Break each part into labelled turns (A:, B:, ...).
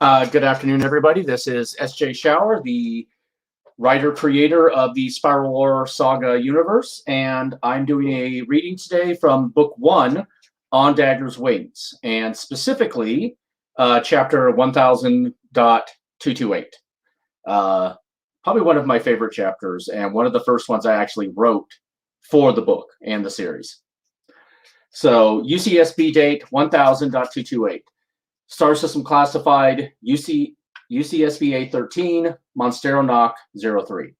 A: Good afternoon, everybody. This is SJ Schauer, the writer-creator of the Spiral War Saga universe, and I'm doing a reading today from Book 1, On Dagger's Wings, and specifically Chapter 1000.228. Probably one of my favorite chapters, and one of the first ones I actually wrote for the book and the series. So, UCSB date 1000.228. Star System classified UCSB A13, Monstero Knock 03.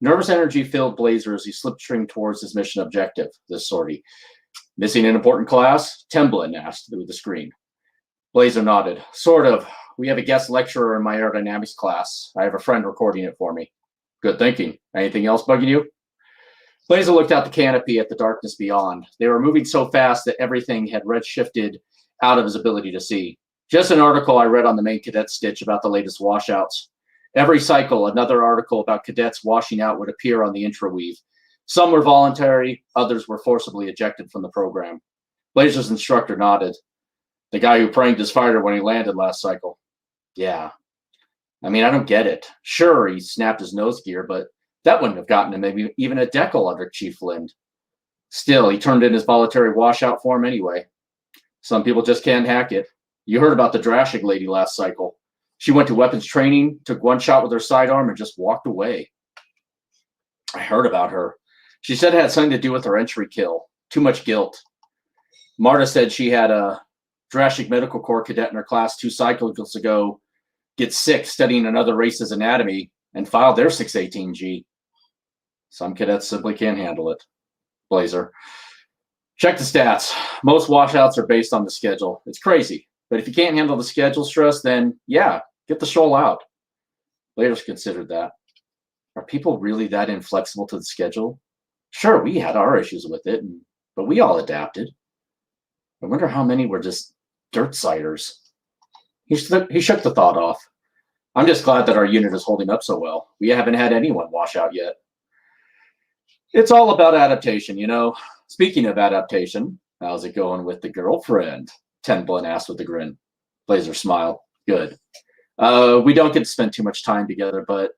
A: Nervous energy-filled Blazer as he slipstreamed towards his mission objective, this sortie. Missing an important class? Temblin asked through the screen. Blazer nodded. Sort of. We have a guest lecturer in my aerodynamics class. I have a friend recording it for me. Good thinking. Anything else bugging you? Blazer looked out the canopy at the darkness beyond. They were moving so fast that everything had redshifted out of his ability to see. Just an article I read on the main cadet stitch about the latest washouts. Every cycle, another article about cadets washing out would appear on the intraweave. Some were voluntary, others were forcibly ejected from the program. Blazer's instructor nodded. The guy who pranked his fighter when he landed last cycle. Yeah. I mean, I don't get it. Sure, he snapped his nose gear, but that wouldn't have gotten him maybe even a decal under Chief Lind. Still, he turned in his voluntary washout form anyway. Some people just can't hack it. You heard about the Drashig lady last cycle. She went to weapons training, took one shot with her sidearm, and just walked away. I heard about her. She said it had something to do with her entry kill. Too much guilt. Marta said she had a Drashig Medical Corps cadet in her class 2 cycles ago get sick studying another race's anatomy and filed their 618G. Some cadets simply can't handle it. Blazer. Check the stats. Most washouts are based on the schedule. It's crazy. But if you can't handle the schedule stress, then yeah, get the shoal out. Blader's considered that. Are people really that inflexible to the schedule? Sure, we had our issues with it, but we all adapted. I wonder how many were just dirt-siders. He shook the thought off. I'm just glad that our unit is holding up so well. We haven't had anyone wash out yet. It's all about adaptation, you know. Speaking of adaptation, how's it going with the girlfriend? Temblin asked with a grin. Blazer smiled. Good. We don't get to spend too much time together, but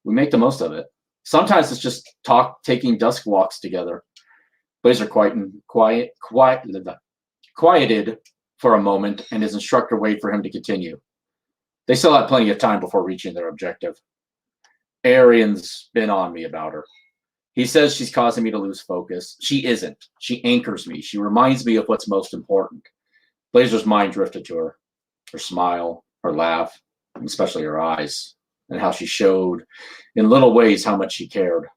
A: we make the most of it. Sometimes it's just taking dusk walks together. Blazer quieted for a moment, and his instructor waited for him to continue. They still had plenty of time before reaching their objective. Arian's been on me about her. He says she's causing me to lose focus. She isn't. She anchors me. She reminds me of what's most important. Blazer's mind drifted to her. Her smile, her laugh, and especially her eyes, and how she showed in little ways how much she cared.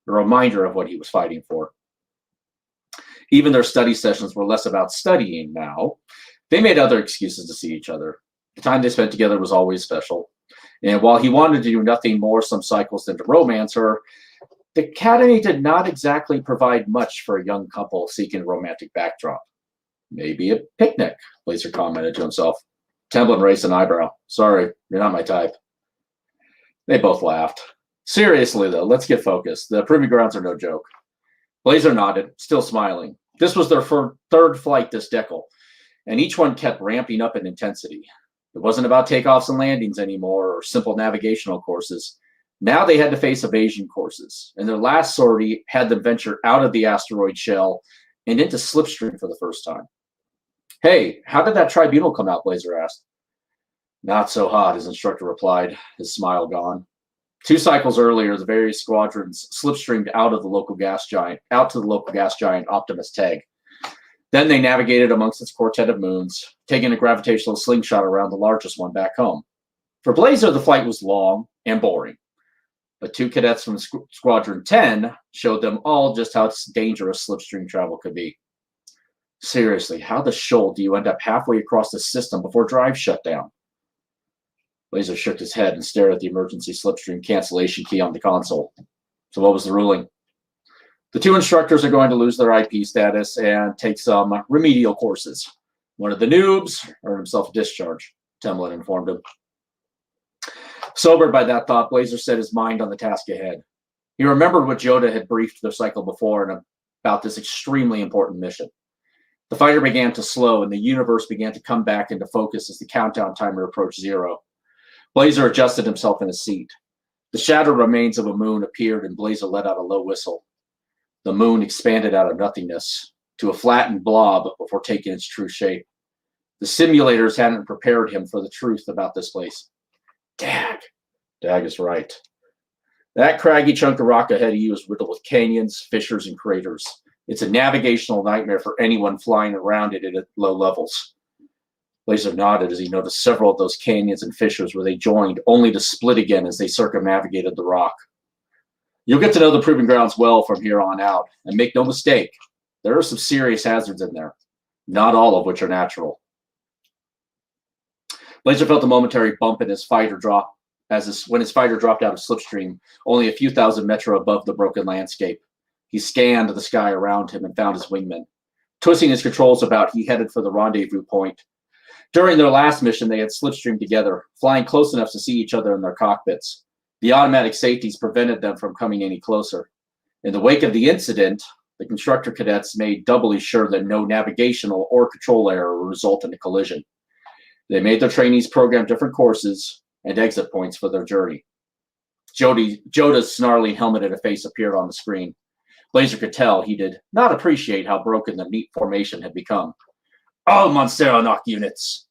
A: A reminder of what he was fighting for. Even their study sessions were less about studying now. They made other excuses to see each other. The time they spent together was always special. And while he wanted to do nothing more some cycles than to romance her, the Academy did not exactly provide much for a young couple seeking a romantic backdrop. Maybe a picnic, Blazer commented to himself. Temblin raised an eyebrow. Sorry, you're not my type. They both laughed. Seriously, though, let's get focused. The proving grounds are no joke. Blazer nodded, still smiling. This was their third flight this decal, and each one kept ramping up in intensity. It wasn't about takeoffs and landings anymore or simple navigational courses. Now they had to face evasion courses, and their last sortie had them venture out of the asteroid shell and into slipstream for the first time. Hey, how did that tribunal come out? Blazer asked. Not so hot, his instructor replied, his smile gone. 2 cycles earlier, the various squadrons slipstreamed out to the local gas giant Optimus Teg. Then they navigated amongst its quartet of moons, taking a gravitational slingshot around the largest one back home. For Blazer, the flight was long and boring. But 2 cadets from Squadron 10 showed them all just how dangerous slipstream travel could be. Seriously, how the shoal do you end up halfway across the system before drive shut down? Blazer shook his head and stared at the emergency slipstream cancellation key on the console. So what was the ruling? The 2 instructors are going to lose their IP status and take some remedial courses. One of the noobs earned himself a discharge, Temblin informed him. Sobered by that thought, Blazer set his mind on the task ahead. He remembered what Joda had briefed the cycle before and about this extremely important mission. The fighter began to slow, and the universe began to come back into focus as the countdown timer approached 0. Blazer adjusted himself in his seat. The shattered remains of a moon appeared, and Blazer let out a low whistle. The moon expanded out of nothingness to a flattened blob before taking its true shape. The simulators hadn't prepared him for the truth about this place. Dag is right. That craggy chunk of rock ahead of you is riddled with canyons, fissures, and craters. It's a navigational nightmare for anyone flying around it at low levels. Blazer nodded as he noticed several of those canyons and fissures where they joined, only to split again as they circumnavigated the rock. You'll get to know the proving grounds well from here on out, and make no mistake, there are some serious hazards in there, not all of which are natural. Blazer felt a momentary bump in his fighter drop when his fighter dropped out of slipstream, only a few thousand meters above the broken landscape. He scanned the sky around him and found his wingman. Twisting his controls about, he headed for the rendezvous point. During their last mission, they had slipstreamed together, flying close enough to see each other in their cockpits. The automatic safeties prevented them from coming any closer. In the wake of the incident, the constructor cadets made doubly sure that no navigational or control error would result in a collision. They made their trainees program different courses and exit points for their journey. Joda's snarling helmeted face appeared on the screen. Blazer could tell he did not appreciate how broken the neat formation had become. All Monseronoc units.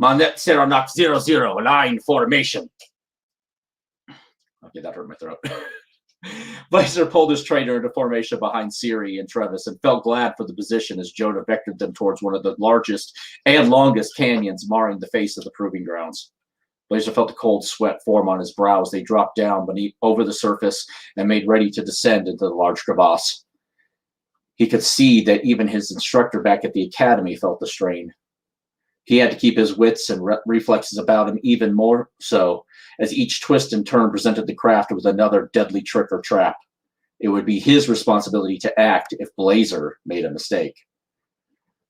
A: Monseronoc 00, line formation. Okay, that hurt my throat. Blazer pulled his trainer into formation behind Siri and Travis and felt glad for the position as Joda vectored them towards one of the largest and longest canyons marring the face of the proving grounds. Blazer felt a cold sweat form on his brow as they dropped down over the surface and made ready to descend into the large crevasse. He could see that even his instructor back at the academy felt the strain. He had to keep his wits and reflexes about him even more so, as each twist and turn presented the craft with another deadly trick or trap. It would be his responsibility to act if Blazer made a mistake.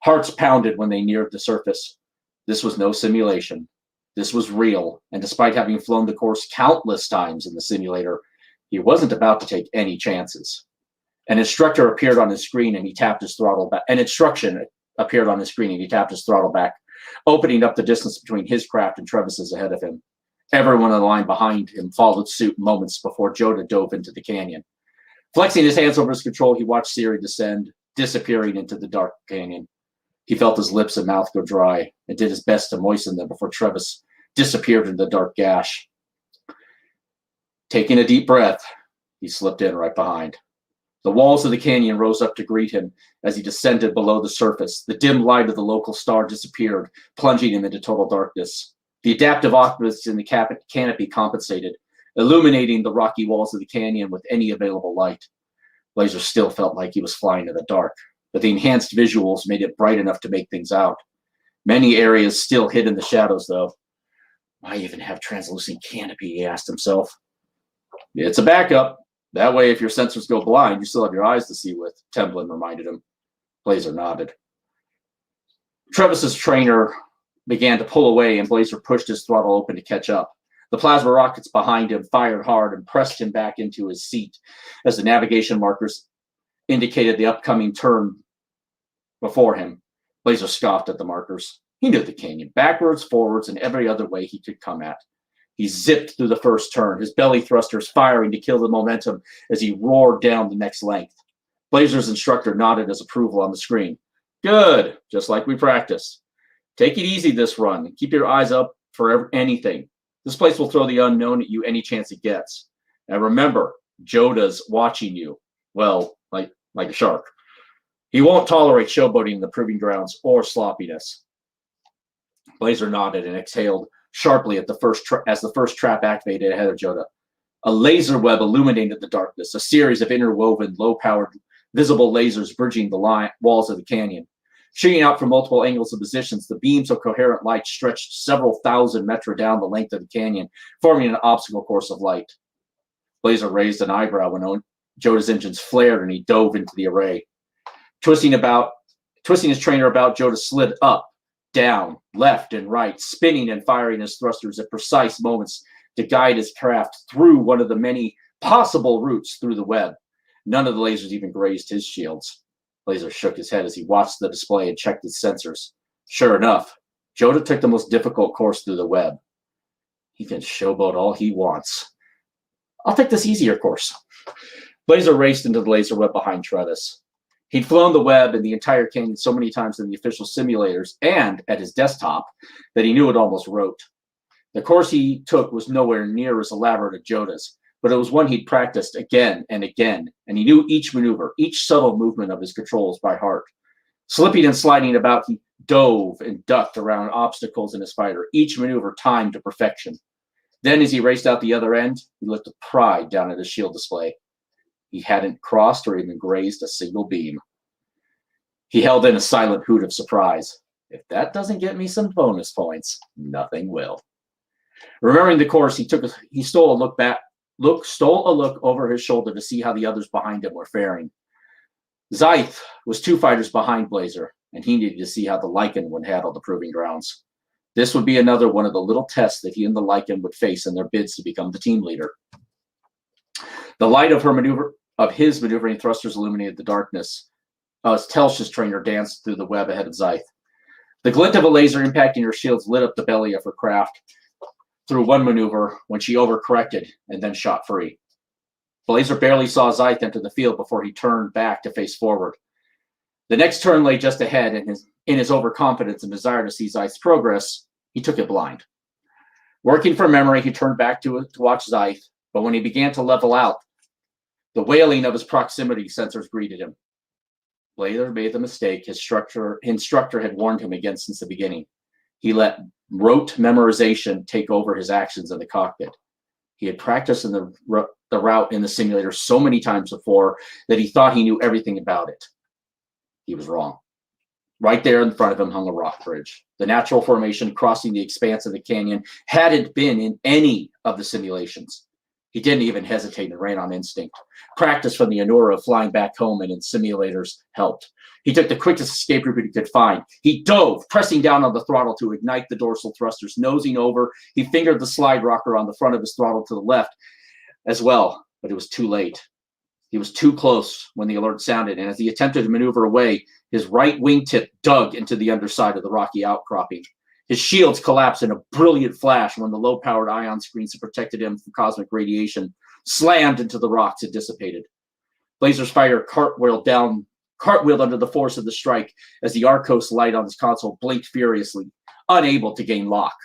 A: Hearts pounded when they neared the surface. This was no simulation. This was real, and despite having flown the course countless times in the simulator, he wasn't about to take any chances. An instructor appeared on his screen and he tapped his throttle back. An instruction appeared on his screen and he tapped his throttle back, opening up the distance between his craft and Travis's ahead of him. Everyone in the line behind him followed suit moments before Joda dove into the canyon. Flexing his hands over his control, he watched Siri descend, disappearing into the dark canyon. He felt his lips and mouth go dry and did his best to moisten them before Travis disappeared in the dark gash. Taking a deep breath, he slipped in right behind. The walls of the canyon rose up to greet him as he descended below the surface. The dim light of the local star disappeared, plunging him into total darkness. The adaptive optics in the canopy compensated, illuminating the rocky walls of the canyon with any available light. Blazer still felt like he was flying in the dark, but the enhanced visuals made it bright enough to make things out. Many areas still hid in the shadows, though. Why even have translucent canopy, he asked himself. It's a backup. That way, if your sensors go blind, you still have your eyes to see with, Templin reminded him. Blazer nodded. Travis's trainer began to pull away, and Blazer pushed his throttle open to catch up. The plasma rockets behind him fired hard and pressed him back into his seat as the navigation markers indicated the upcoming turn before him. Blazer scoffed at the markers. He knew the canyon, backwards, forwards, and every other way he could come at. He zipped through the first turn, his belly thrusters firing to kill the momentum as he roared down the next length. Blazer's instructor nodded his approval on the screen. Good, just like we practiced. Take it easy this run. Keep your eyes up for anything. This place will throw the unknown at you any chance it gets. And remember, Joda's watching you. Well, like a shark. He won't tolerate showboating in the proving grounds or sloppiness. Blazer nodded and exhaled sharply at as the first trap activated ahead of Joda. A laser web illuminated the darkness, a series of interwoven, low-powered, visible lasers bridging the walls of the canyon. Shooting out from multiple angles and positions, the beams of coherent light stretched several thousand meters down the length of the canyon, forming an obstacle course of light. Blazer raised an eyebrow when Joda's engines flared and he dove into the array. Twisting his trainer about, Joda slid up, down, left, and right, spinning and firing his thrusters at precise moments to guide his craft through one of the many possible routes through the web. None of the lasers even grazed his shields. Blazer shook his head as he watched the display and checked his sensors. Sure enough, Joda took the most difficult course through the web. He can showboat all he wants. I'll take this easier course. Blazer raced into the laser web behind Travis. He'd flown the web and the entire canyon so many times in the official simulators and at his desktop that he knew it almost wrote. The course he took was nowhere near as elaborate as Joda's, but it was one he'd practiced again and again, and he knew each maneuver, each subtle movement of his controls by heart. Slipping and sliding about, he dove and ducked around obstacles in his fighter, each maneuver timed to perfection. Then, as he raced out the other end, he looked with pride down at his shield display. He hadn't crossed or even grazed a single beam. He held in a silent hoot of surprise. If that doesn't get me some bonus points, nothing will. Remembering the course, he stole a look over his shoulder to see how the others behind him were faring. Zyth was 2 fighters behind Blazer, and he needed to see how the Lycan would handle the proving grounds. This would be another one of the little tests that he and the Lycan would face in their bids to become the team leader. The light of his maneuvering thrusters illuminated the darkness as Telsh's trainer danced through the web ahead of Zyth. The glint of a laser impacting her shields lit up the belly of her craft through one maneuver when she overcorrected and then shot free. Blazer barely saw Zyth enter the field before he turned back to face forward. The next turn lay just ahead, and in his overconfidence and desire to see Zyth's progress, he took it blind. Working from memory, he turned back to watch Zyth, but when he began to level out, the wailing of his proximity sensors greeted him. Blazer made the mistake his instructor had warned him against since the beginning. He let rote memorization take over his actions in the cockpit. He had practiced in the route in the simulator so many times before that he thought he knew everything about it. He was wrong. Right there in front of him hung a rock bridge. The natural formation crossing the expanse of the canyon hadn't been in any of the simulations. He didn't even hesitate and ran on instinct. Practice from the Anura of flying back home and in simulators helped. He took the quickest escape route he could find. He dove, pressing down on the throttle to ignite the dorsal thrusters. Nosing over, he fingered the slide rocker on the front of his throttle to the left as well, but it was too late. He was too close when the alert sounded, and as he attempted to maneuver away, his right wingtip dug into the underside of the rocky outcropping. His shields collapsed in a brilliant flash when the low-powered ion screens that protected him from cosmic radiation slammed into the rocks and dissipated. Blazer's fighter cartwheeled under the force of the strike as the Arcos light on his console blinked furiously, unable to gain lock.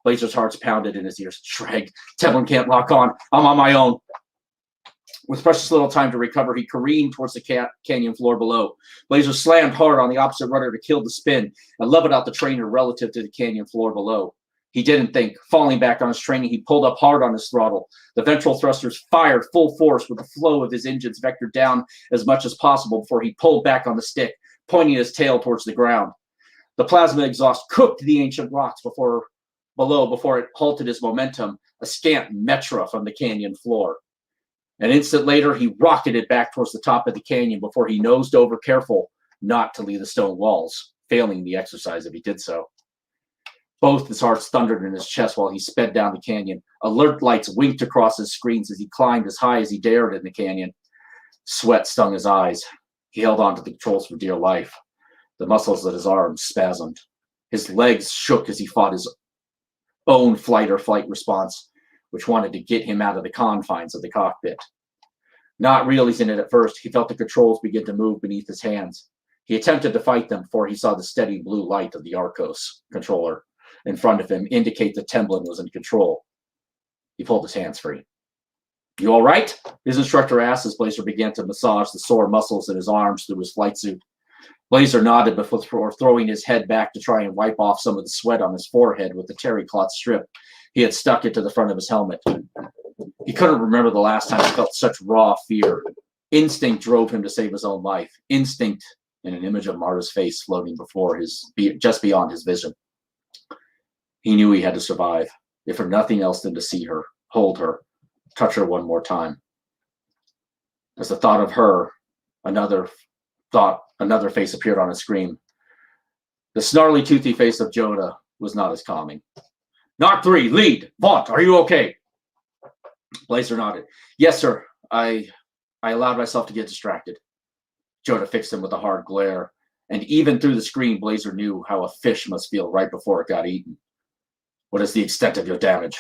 A: Blazer's heart pounded in his ears. Shreg, Tevlin can't lock on. I'm on my own. With precious little time to recover, he careened towards the canyon floor below. Blazer slammed hard on the opposite rudder to kill the spin and leveled out the trainer relative to the canyon floor below. He didn't think. Falling back on his training, he pulled up hard on his throttle. The ventral thrusters fired full force with the flow of his engines vectored down as much as possible before he pulled back on the stick, pointing his tail towards the ground. The plasma exhaust cooked the ancient rocks before it halted his momentum, a scant metra from the canyon floor. An instant later, he rocketed back towards the top of the canyon before he nosed over, careful not to leave the stone walls, failing the exercise if he did so. Both his hearts thundered in his chest while he sped down the canyon. Alert lights winked across his screens as he climbed as high as he dared in the canyon. Sweat stung his eyes. He held on to the controls for dear life. The muscles of his arms spasmed. His legs shook as he fought his own flight or flight response, which wanted to get him out of the confines of the cockpit. Not realizing it at first, he felt the controls begin to move beneath his hands. He attempted to fight them before he saw the steady blue light of the Arcos controller in front of him indicate that Temblin was in control. He pulled his hands free. You all right? His instructor asked as Blazer began to massage the sore muscles in his arms through his flight suit. Blazer nodded before throwing his head back to try and wipe off some of the sweat on his forehead with the terry cloth strip he had stuck into the front of his helmet. He couldn't remember the last time he felt such raw fear. Instinct drove him to save his own life. Instinct and an image of Marta's face floating just beyond his vision. He knew he had to survive, if for nothing else than to see her, hold her, touch her one more time. As the thought of her, another face appeared on his screen. The snarly, toothy face of Joda was not as calming. Knock 3, lead. Vaught, are you okay? Blazer nodded. Yes, sir. I allowed myself to get distracted. Joda fixed him with a hard glare, and even through the screen, Blazer knew how a fish must feel right before it got eaten. What is the extent of your damage?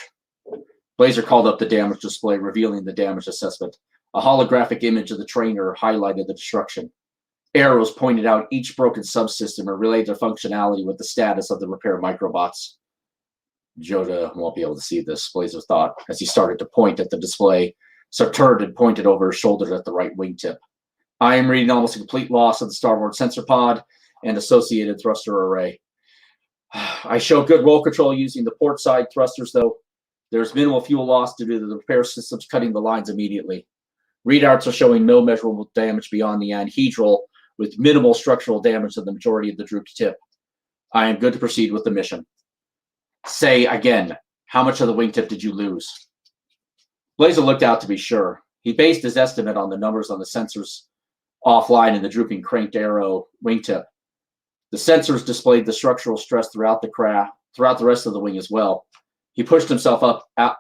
A: Blazer called up the damage display, revealing the damage assessment. A holographic image of the trainer highlighted the destruction. Arrows pointed out each broken subsystem and relayed their functionality with the status of the repair microbots. Joda won't be able to see this, Blazer thought, as he started to point at the display. Saturn had pointed over his shoulder at the right wingtip. I am reading almost a complete loss of the starboard sensor pod and associated thruster array. I show good roll control using the port side thrusters, though. There's minimal fuel loss due to the repair systems cutting the lines immediately. Readouts are showing no measurable damage beyond the anhedral, with minimal structural damage to the majority of the drooped tip. I am good to proceed with the mission. Say again, how much of the wingtip did you lose? Blazer looked out to be sure. He based his estimate on the numbers on the sensors offline in the drooping cranked arrow wingtip. The sensors displayed the structural stress throughout the rest of the wing as well. He pushed himself out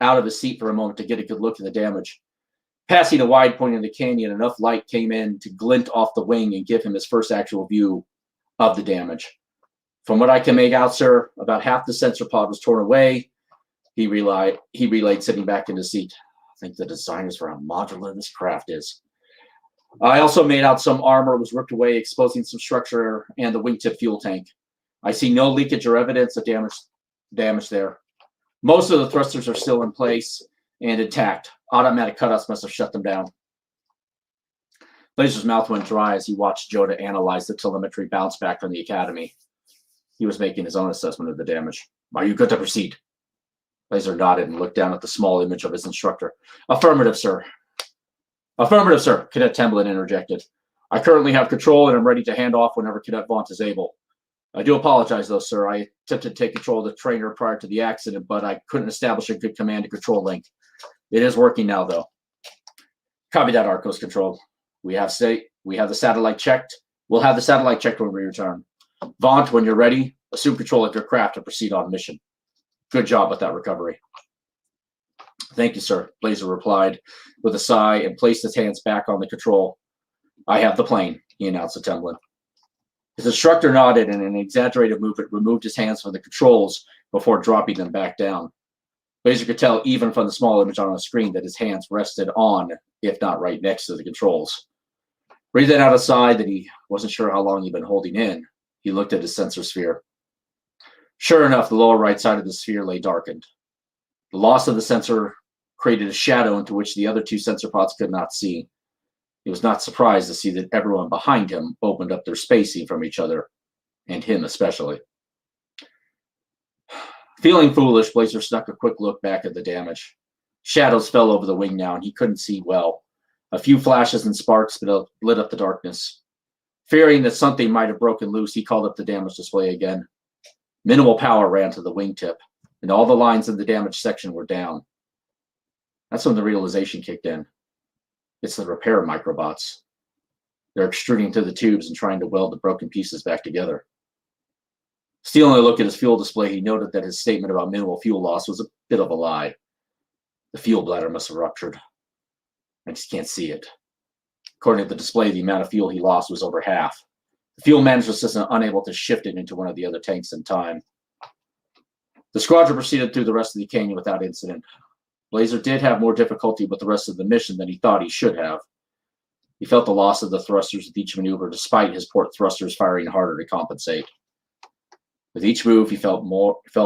A: of his seat for a moment to get a good look at the damage. Passing a wide point in the canyon, enough light came in to glint off the wing and give him his first actual view of the damage. From what I can make out, sir, about half the sensor pod was torn away. He relayed, sitting back in his seat. I think the designers for how modular this craft is. I also made out some armor was ripped away, exposing some structure and the wingtip fuel tank. I see no leakage or evidence of damage there. Most of the thrusters are still in place and intact. Automatic cutoffs must have shut them down. Blazer's mouth went dry as he watched Joda analyze the telemetry bounce back from the academy. He was making his own assessment of the damage. Are you good to proceed? Blazer nodded and looked down at the small image of his instructor. Affirmative, sir. Affirmative, sir, Cadet Temblin interjected. I currently have control and I'm ready to hand off whenever Cadet Vaunt is able. I do apologize, though, sir. I attempted to take control of the trainer prior to the accident, but I couldn't establish a good command and control link. It is working now, though. Copy that, Arcos Control. We have the satellite checked. We'll have the satellite checked when we return. Vaunt, when you're ready, assume control of your craft and proceed on mission. Good job with that recovery. Thank you, sir, Blazer replied with a sigh and placed his hands back on the control. I have the plane, he announced to Temblin. His instructor nodded and in an exaggerated movement removed his hands from the controls before dropping them back down. Blazer could tell even from the small image on the screen that his hands rested on, if not right next to the controls. Breathing out a sigh that he wasn't sure how long he'd been holding in, he looked at his sensor sphere. Sure enough, the lower right side of the sphere lay darkened. The loss of the sensor created a shadow into which the other two sensor pods could not see. He was not surprised to see that everyone behind him opened up their spacing from each other, and him especially. Feeling foolish, Blazer snuck a quick look back at the damage. Shadows fell over the wing now, and he couldn't see well. A few flashes and sparks lit up the darkness. Fearing that something might have broken loose, he called up the damage display again. Minimal power ran to the wingtip, and all the lines in the damaged section were down. That's when the realization kicked in. It's the repair microbots. They're extruding through the tubes and trying to weld the broken pieces back together. Stealing a look at his fuel display, he noted that his statement about minimal fuel loss was a bit of a lie. The fuel bladder must have ruptured. I just can't see it. According to the display, the amount of fuel he lost was over half. The fuel management system unable to shift it into one of the other tanks in time. The squadron proceeded through the rest of the canyon without incident. Blazer did have more difficulty with the rest of the mission than he thought he should have. He felt the loss of the thrusters with each maneuver, despite his port thrusters firing harder to compensate. With each move, he felt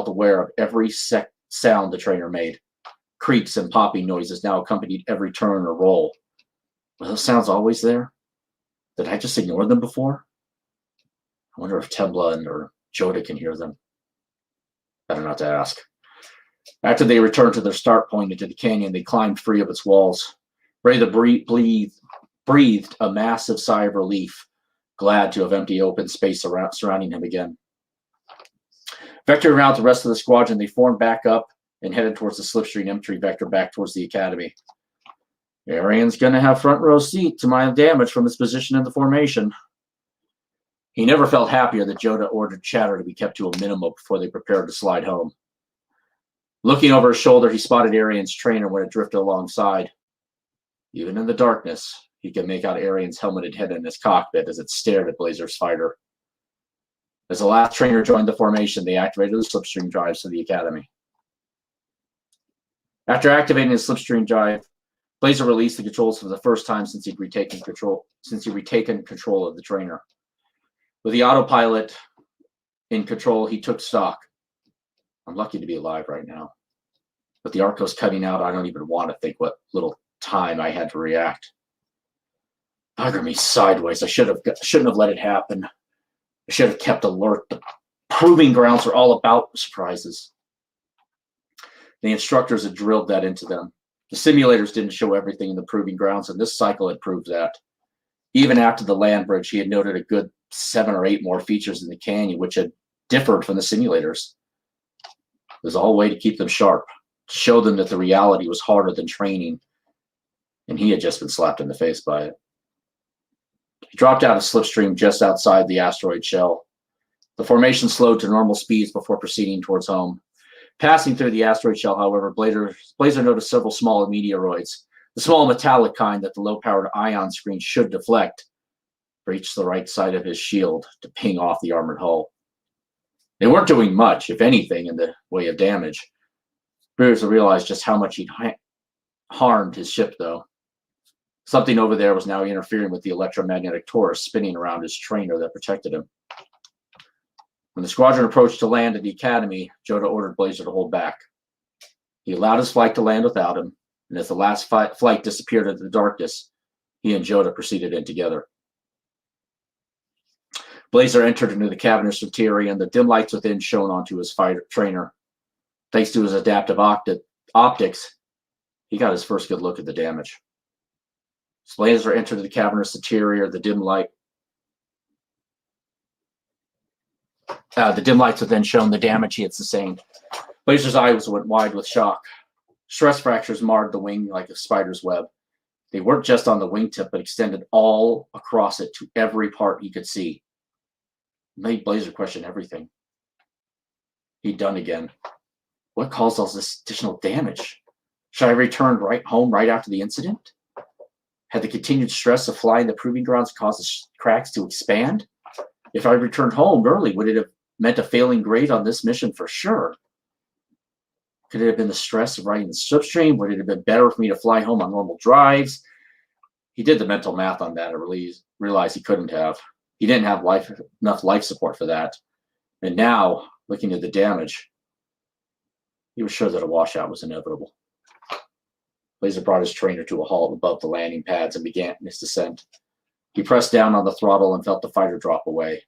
A: aware of every sound the trainer made. Creaks and popping noises now accompanied every turn or roll. Were those sounds always there? Did I just ignore them before? I wonder if Temblin or Joda can hear them. Better not to ask. After they returned to their start point into the canyon, they climbed free of its walls. Ray breathed a massive sigh of relief, glad to have empty open space surrounding him again. Vectoring around the rest of the squadron, they formed back up and headed towards the slipstream entry vector back towards the academy. Arian's going to have front row seat to my damage from his position in the formation. He never felt happier that Joda ordered chatter to be kept to a minimum before they prepared to slide home. Looking over his shoulder, he spotted Arian's trainer when it drifted alongside. Even in the darkness, He could make out Arian's helmeted head in his cockpit as it stared at Blazer's fighter. As the last trainer joined the formation, they activated the slipstream drives for the Academy. After activating the slipstream drive, Blazer released the controls for the first time since he'd retaken control of the trainer. With the autopilot in control, he took stock. I'm lucky to be alive right now. With the Arcos cutting out, I don't even want to think what little time I had to react. Bugger me sideways. I shouldn't have let it happen. I should have kept alert. The proving grounds are all about surprises. The instructors had drilled that into them. The simulators didn't show everything in the proving grounds, and this cycle had proved that. Even after the land bridge, he had noted a good 7 or 8 more features in the canyon, which had differed from the simulators. It was all a way to keep them sharp, to show them that the reality was harder than training, and he had just been slapped in the face by it. He dropped out of slipstream just outside the asteroid shell. The formation slowed to normal speeds before proceeding towards home. Passing through the asteroid shell, however, Blazer noticed several small meteoroids. The small metallic kind that the low-powered ion screen should deflect reached the right side of his shield to ping off the armored hull. They weren't doing much, if anything, in the way of damage. Blazer realized just how much he'd harmed his ship, though. Something over there was now interfering with the electromagnetic torus spinning around his trainer that protected him. When the squadron approached to land at the Academy, Joda ordered Blazer to hold back. He allowed his flight to land without him, and as the last flight disappeared into the darkness, he and Joda proceeded in together. Blazer entered into the cavernous interior, and the dim lights within shone onto his trainer. Thanks to his adaptive optics, he got his first good look at the damage. As Blazer entered the cavernous interior, the dim lights within shone the damage he had sustained. Blazer's eyes went wide with shock. Stress fractures marred the wing like a spider's web. They weren't just on the wingtip, but extended all across it to every part he could see. It made Blazer question everything. He'd done again. What caused all this additional damage? Should I return home right after the incident? Had the continued stress of flying the proving grounds caused the cracks to expand? If I returned home early, would it have meant a failing grade on this mission for sure? Could it have been the stress of riding the slipstream? Would it have been better for me to fly home on normal drives? He did the mental math on that and realized he couldn't have. He didn't have enough life support for that. And now, looking at the damage, he was sure that a washout was inevitable. Blazer brought his trainer to a halt above the landing pads and began his descent. He pressed down on the throttle and felt the fighter drop away.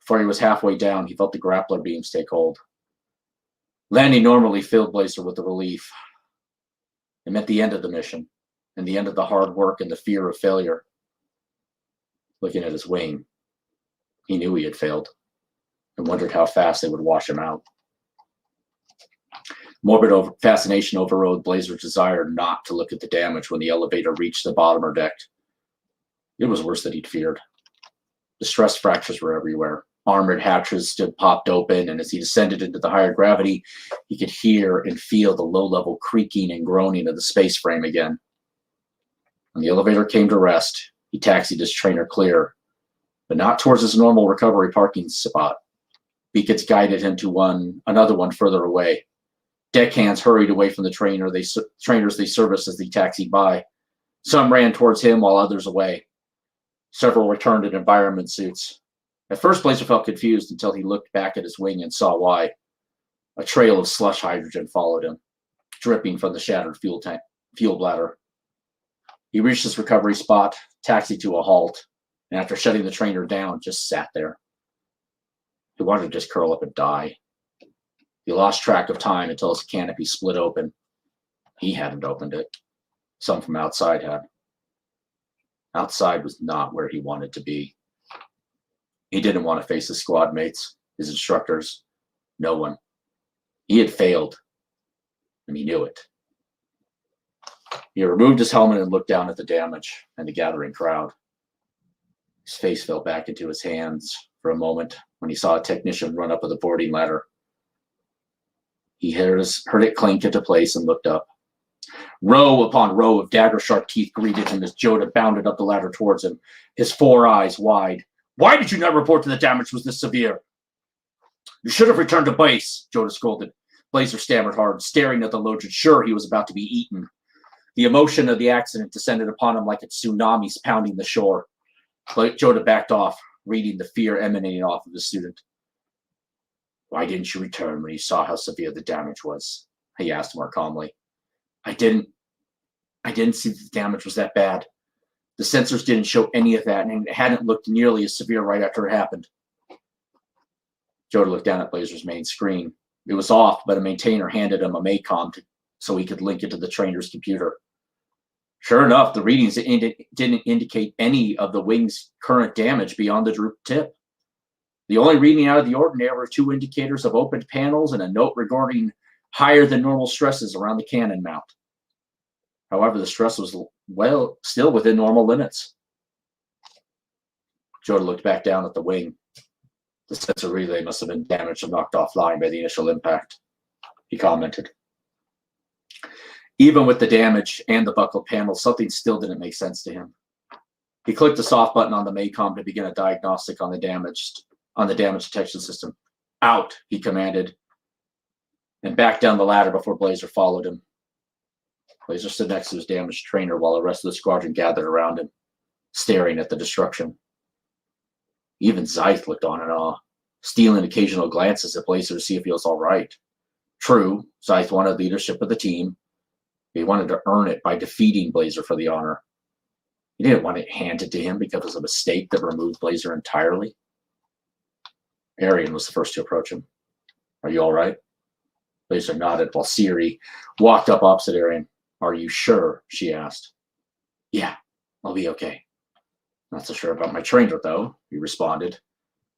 A: Before he was halfway down, he felt the grappler beams take hold. Landing normally filled Blazer with a relief. It meant the end of the mission, and the end of the hard work and the fear of failure. Looking at his wing, he knew he had failed, and wondered how fast they would wash him out. Morbid fascination overrode Blazer's desire not to look at the damage when the elevator reached the bottom deck. It was worse than he'd feared. The stress fractures were everywhere. Armored hatches stood popped open, and as he descended into the higher gravity, he could hear and feel the low-level creaking and groaning of the space frame again. When the elevator came to rest, he taxied his trainer clear, but not towards his normal recovery parking spot. Beacons guided him to another one further away. Deckhands hurried away from the trainers they serviced as they taxied by. Some ran towards him while others away. Several returned in environment suits. At first, Blazer felt confused until he looked back at his wing and saw why. A trail of slush hydrogen followed him, dripping from the shattered fuel bladder. He reached his recovery spot, taxied to a halt, and after shutting the trainer down, just sat there. He wanted to just curl up and die. He lost track of time until his canopy split open. He hadn't opened it. Some from outside had. Outside was not where he wanted to be. He didn't want to face his squad mates, his instructors, no one. He had failed, and he knew it. He removed his helmet and looked down at the damage and the gathering crowd. His face fell back into his hands for a moment when he saw a technician run up with a boarding ladder. He heard it clink into place and looked up. Row upon row of dagger-sharp teeth greeted him as Joda bounded up the ladder towards him, his 4 eyes wide. Why did you not report that the damage was this severe? You should have returned to base, Joda scolded. Blazer stammered hard, staring at the Lodge, sure he was about to be eaten. The emotion of the accident descended upon him like a tsunami pounding the shore. Joda backed off, reading the fear emanating off of the student. Why didn't you return when you saw how severe the damage was? He asked more calmly. I didn't see that the damage was that bad. The sensors didn't show any of that, and it hadn't looked nearly as severe right after it happened. Joda looked down at Blazer's main screen. It was off, but a maintainer handed him a MACOM so he could link it to the trainer's computer. Sure enough, the readings didn't indicate any of the wing's current damage beyond the droop tip. The only reading out of the ordinary were 2 indicators of opened panels and a note regarding higher than normal stresses around the cannon mount. However, the stress was, still within normal limits. Joda looked back down at the wing. The sensor relay must have been damaged or knocked offline by the initial impact, he commented. Even with the damage and the buckled panels, something still didn't make sense to him. He clicked the soft button on the MACOM to begin a diagnostic on the damage detection system. Out, he commanded, and backed down the ladder before Blazer followed him. Blazer stood next to his damaged trainer while the rest of the squadron gathered around him, staring at the destruction. Even Zyth looked on in awe, stealing occasional glances at Blazer to see if he was all right. True, Zyth wanted leadership of the team. He wanted to earn it by defeating Blazer for the honor. He didn't want it handed to him because it was a mistake that removed Blazer entirely. Arian was the first to approach him. Are you all right? Blazer nodded while Siri walked up opposite Arian. Are you sure? She asked. Yeah, I'll be okay. Not so sure about my trainer, though, he responded.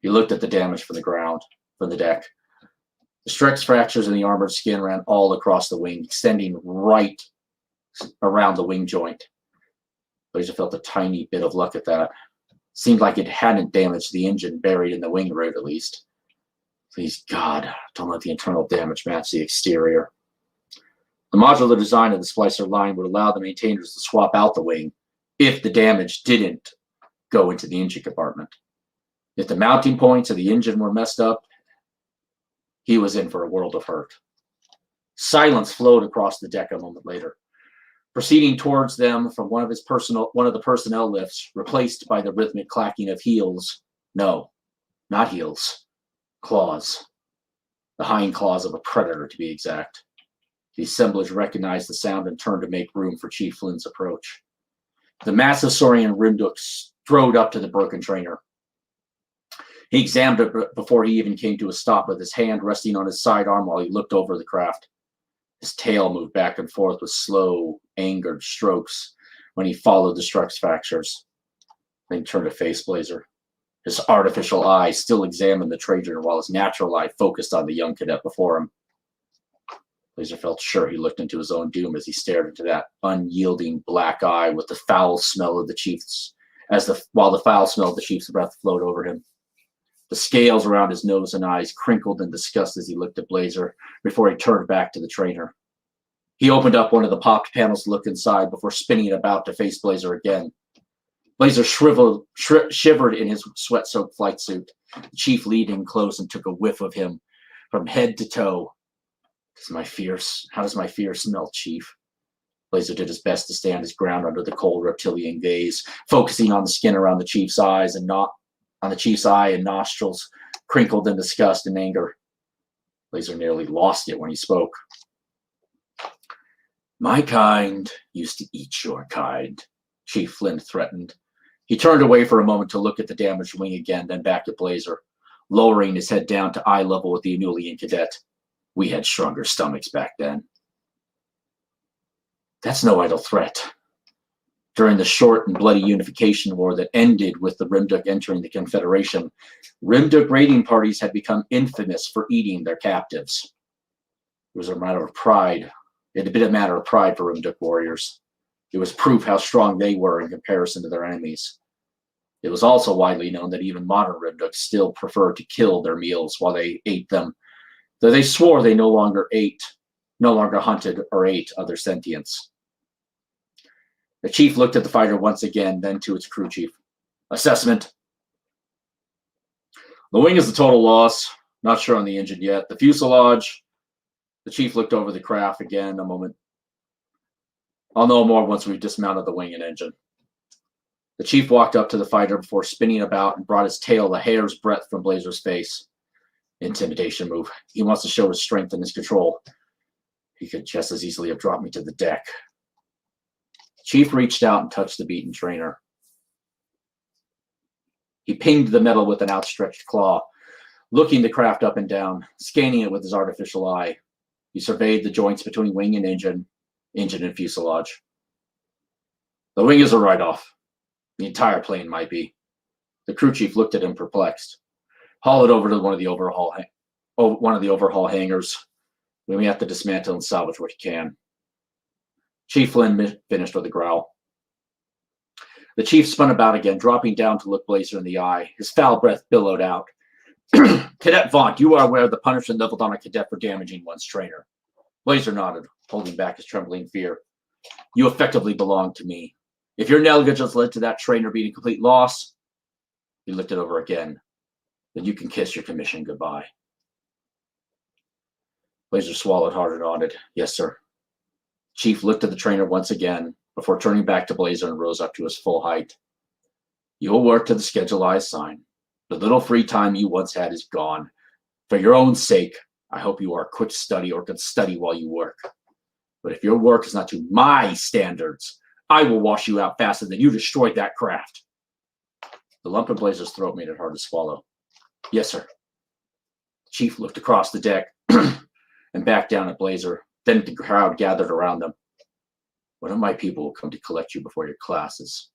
A: He looked at the damage from the deck. The stress fractures in the armored skin ran all across the wing, extending right around the wing joint. Blazer felt a tiny bit of luck at that. Seemed like it hadn't damaged the engine buried in the wing root, at least. Please, God, don't let the internal damage match the exterior. The modular design of the splicer line would allow the maintainers to swap out the wing if the damage didn't go into the engine compartment. If the mounting points of the engine were messed up, he was in for a world of hurt. Silence flowed across the deck a moment later, proceeding towards them from one of the personnel lifts, replaced by the rhythmic clacking of heels. No, not heels. Claws. The hind claws of a predator, to be exact. The assemblage recognized the sound and turned to make room for Chief Flynn's approach. The massive Saurian Rimduk strode up to the broken trainer. He examined it before he even came to a stop, with his hand resting on his sidearm while he looked over the craft. His tail moved back and forth with slow, angered strokes when he followed the stress fractures. Then he turned to face Blazer. His artificial eye still examined the trainer while his natural eye focused on the young cadet before him. Blazer felt sure he looked into his own doom as he stared into that unyielding black eye with the foul smell of the chief's, while the foul smell of the chief's breath flowed over him. The scales around his nose and eyes crinkled in disgust as he looked at Blazer before he turned back to the trainer. He opened up one of the popped panels to look inside before spinning it about to face Blazer again. Blazer shivered in his sweat-soaked flight suit. The chief leaned in close and took a whiff of him from head to toe. How does my fear smell, Chief? Blazer did his best to stand his ground under the cold reptilian gaze, focusing on the skin around the chief's eyes and nostrils crinkled in disgust and anger. Blazer nearly lost it when he spoke. My kind used to eat your kind, Chief Flynn threatened. He turned away for a moment to look at the damaged wing again, then back at Blazer, lowering his head down to eye level with the Anulian cadet. We had stronger stomachs back then. That's no idle threat. During the short and bloody unification war that ended with the Rimduk entering the Confederation, Rimduk raiding parties had become infamous for eating their captives. It was a matter of pride. It had been a matter of pride for Rimduk warriors. It was proof how strong they were in comparison to their enemies. It was also widely known that even modern Rimduk still preferred to kill their meals while they ate them, though they swore they no longer hunted or ate other sentients. The chief looked at the fighter once again, then to its crew chief. Assessment. The wing is a total loss. Not sure on the engine yet. The fuselage. The chief looked over the craft again a moment. I'll know more once we've dismounted the wing and engine. The chief walked up to the fighter before spinning about and brought his tail a hair's breadth from Blazer's face. Intimidation move. He wants to show his strength and his control. He could just as easily have dropped me to the deck. Chief reached out and touched the beaten trainer. He pinged the metal with an outstretched claw, looking the craft up and down, scanning it with his artificial eye. He surveyed the joints between wing and engine and fuselage. The wing is a write-off. The entire plane might be. The crew chief looked at him perplexed. Haul it over to one of the overhaul hangars. We may have to dismantle and salvage what he can. Chief Flynn finished with a growl. The chief spun about again, dropping down to look Blazer in the eye. His foul breath billowed out. Cadet Vaughn, you are aware of the punishment leveled on a cadet for damaging one's trainer. Blazer nodded, holding back his trembling fear. You effectively belong to me. If your negligence led to that trainer being a complete loss, he looked it over again. Then you can kiss your commission goodbye. Blazer swallowed hard and nodded. Yes, sir. Chief looked at the trainer once again before turning back to Blazer and rose up to his full height. You'll work to the schedule I assign. The little free time you once had is gone. For your own sake, I hope you are quick to study or can study while you work. But if your work is not to my standards, I will wash you out faster than you destroyed that craft. The lump in Blazer's throat made it hard to swallow. Yes, sir. The chief looked across the deck and back down at Blazer. Then the crowd gathered around them. One of my people will come to collect you before your classes.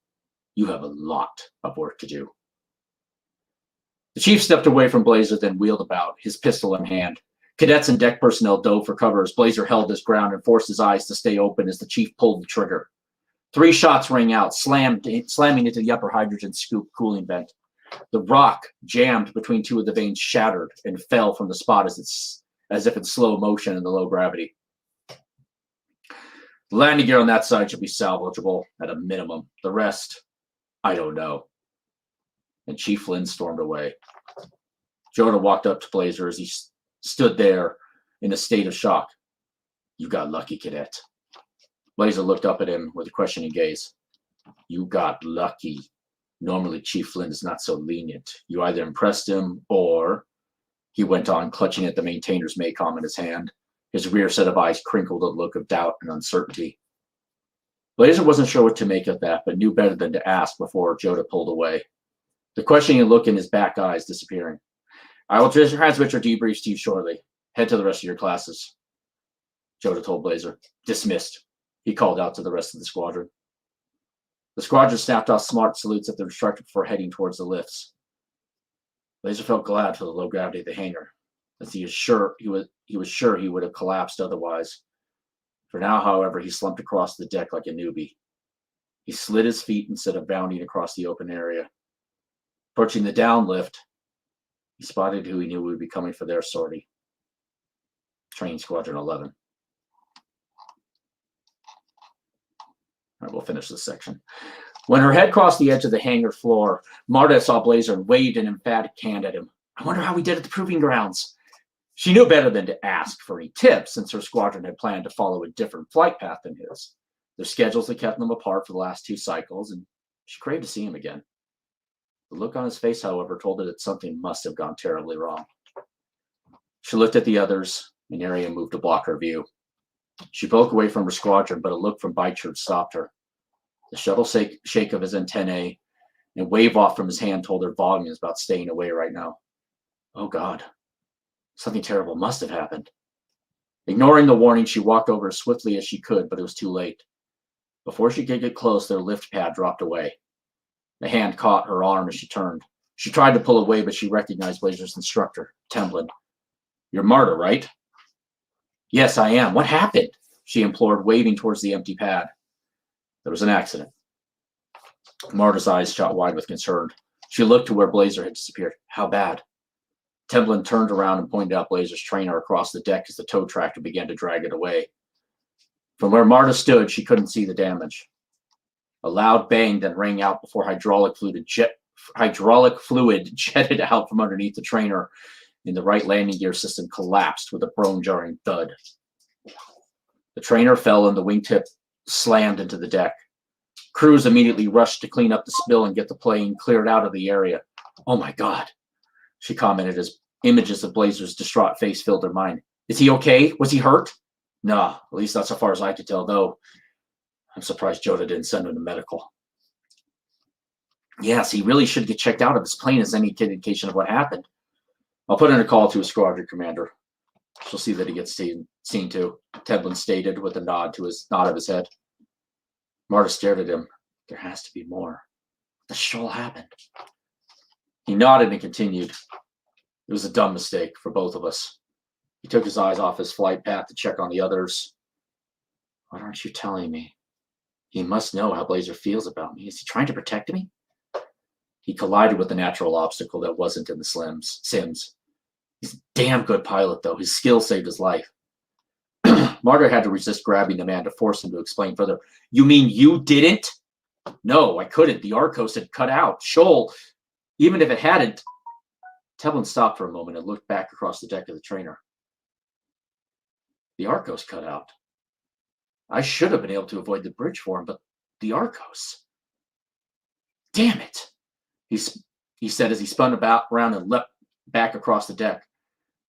A: You have a lot of work to do. The chief stepped away from Blazer, then wheeled about, his pistol in hand. Cadets and deck personnel dove for cover as Blazer held his ground and forced his eyes to stay open as the chief pulled the trigger. 3 shots rang out, slamming into the upper hydrogen scoop cooling vent. The rock jammed between 2 of the vanes shattered and fell from the spot as if in slow motion in the low gravity. The landing gear on that side should be salvageable at a minimum. The rest, I don't know. And Chief Flynn stormed away. Jonah walked up to Blazer as he stood there in a state of shock. You got lucky, cadet. Blazer looked up at him with a questioning gaze. You got lucky. Normally, Chief Flynn is not so lenient. You either impressed him or, he went on, clutching at the maintainer's Maycom in his hand. His rear set of eyes crinkled a look of doubt and uncertainty. Blazer wasn't sure what to make of that, but knew better than to ask before Joda pulled away, the questioning look in his back eyes disappearing. I will transmit your debriefs to you shortly. Head to the rest of your classes. Joda told Blazer. Dismissed. He called out to the rest of the squadron. The squadron snapped off smart salutes at the instructor before heading towards the lifts. Blazer felt glad for the low gravity of the hangar, as he was sure he would have collapsed otherwise. For now, however, he slumped across the deck like a newbie. He slid his feet instead of bounding across the open area. Approaching the down lift, he spotted who he knew would be coming for their sortie. Training Squadron 11. All right, we'll finish this section. When her head crossed the edge of the hangar floor, Marta saw Blazer and waved an emphatic hand at him. I wonder how he did at the proving grounds. She knew better than to ask for any tips, since her squadron had planned to follow a different flight path than his. Their schedules had kept them apart for the last 2 cycles, and she craved to see him again. The look on his face, however, told her that something must have gone terribly wrong. She looked at the others. An area moved to block her view. She broke away from her squadron, but a look from Beichert stopped her. The shuttle shake of his antennae and wave off from his hand told her volumes about staying away right now. Oh, God. Something terrible must have happened. Ignoring the warning, she walked over as swiftly as she could, but it was too late. Before she could get close, their lift pad dropped away. The hand caught her arm as she turned. She tried to pull away, but she recognized Blazer's instructor, Templin. You're Marta, right? Yes, I am. What happened? She implored, waving towards the empty pad. There was an accident. Marta's eyes shot wide with concern. She looked to where Blazer had disappeared. How bad? Templin turned around and pointed out Blazer's trainer across the deck as the tow tractor began to drag it away. From where Marta stood, she couldn't see the damage. A loud bang then rang out before hydraulic fluid jetted out from underneath the trainer, and the right landing gear system collapsed with a bone-jarring thud. The trainer fell and the wingtip slammed into the deck. Crews immediately rushed to clean up the spill and get the plane cleared out of the area. "Oh my God," she commented as images of Blazer's distraught face filled her mind. "Is he okay? Was he hurt?" "No, at least not so far as I could tell, though. I'm surprised Joda didn't send him to medical." "Yes, he really should get checked out of his plane as any indication of what happened. I'll put in a call to his squadron commander. She'll see that he gets seen to," Tedlin stated with a nod of his head. Marta stared at him. "There has to be more. What the shell happened?" He nodded and continued. "It was a dumb mistake for both of us." He took his eyes off his flight path to check on the others. "What aren't you telling me? He must know how Blazer feels about me. Is he trying to protect me?" He collided with a natural obstacle that wasn't in the Sims. He's a damn good pilot, though. His skill saved his life. Margaret had to resist grabbing the man to force him to explain further. "You mean you didn't?" "No, I couldn't. The Arcos had cut out. Shoal, even if it hadn't." Tevlin stopped for a moment and looked back across the deck of the trainer. "The Arcos cut out. I should have been able to avoid the bridge for him, but the Arcos. Damn it," he said as he spun around and leapt back across the deck.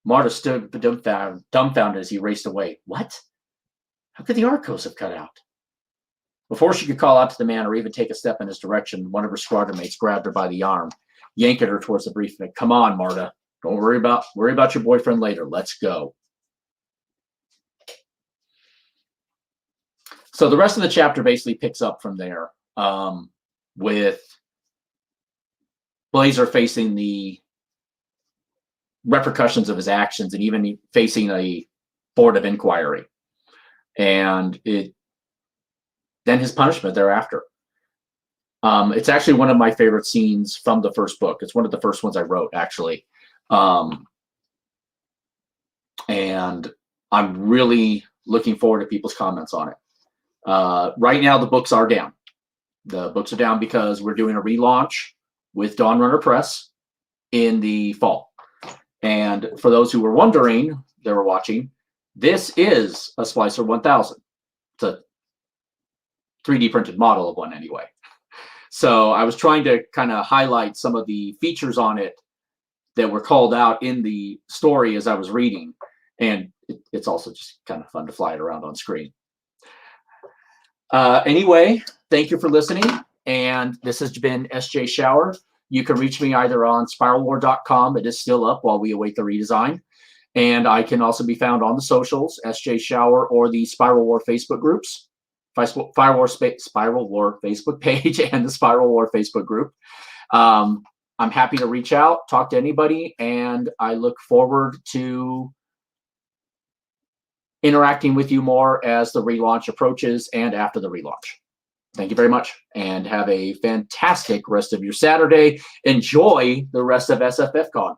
A: Marta stood dumbfounded as he raced away. "What? How could the Arcos have cut out?" Before she could call out to the man or even take a step in his direction, one of her squadron mates grabbed her by the arm, yanking her towards the briefing. "Come on, Marta. Don't worry about your boyfriend later. Let's go." So the rest of the chapter basically picks up from there, with Blazer facing the repercussions of his actions and even facing a board of inquiry, and then his punishment thereafter. It's actually one of my favorite scenes from the first book. It's one of the first ones I wrote, actually, and I'm really looking forward to people's comments on it. Right now, the books are down. The books are down because we're doing a relaunch with Dawn Runner Press in the fall. And for those who were wondering, they were watching, this is a Splicer 1000. It's a 3D printed model of one anyway. So I was trying to kind of highlight some of the features on it that were called out in the story as I was reading. And it's also just kind of fun to fly it around on screen. Anyway, thank you for listening. And this has been SJ Schauer. You can reach me either on spiralwar.com. It is still up while we await the redesign. And I can also be found on the socials, SJ Schauer, or the Spiral War Facebook groups, Spiral War Facebook page and the Spiral War Facebook group. I'm happy to reach out, talk to anybody, and I look forward to interacting with you more as the relaunch approaches and after the relaunch. Thank you very much, and have a fantastic rest of your Saturday. Enjoy the rest of SFFCon.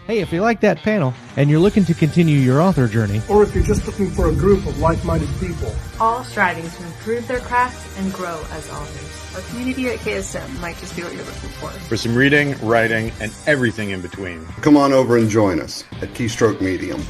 B: Hey, if you like that panel and you're looking to continue your author journey,
C: or if you're just looking for a group of like-minded people,
D: all striving to improve their craft and grow as authors,
E: our community at KSM might just be what you're looking
F: for some reading, writing, and everything in between.
G: Come on over and join us at Keystroke Medium.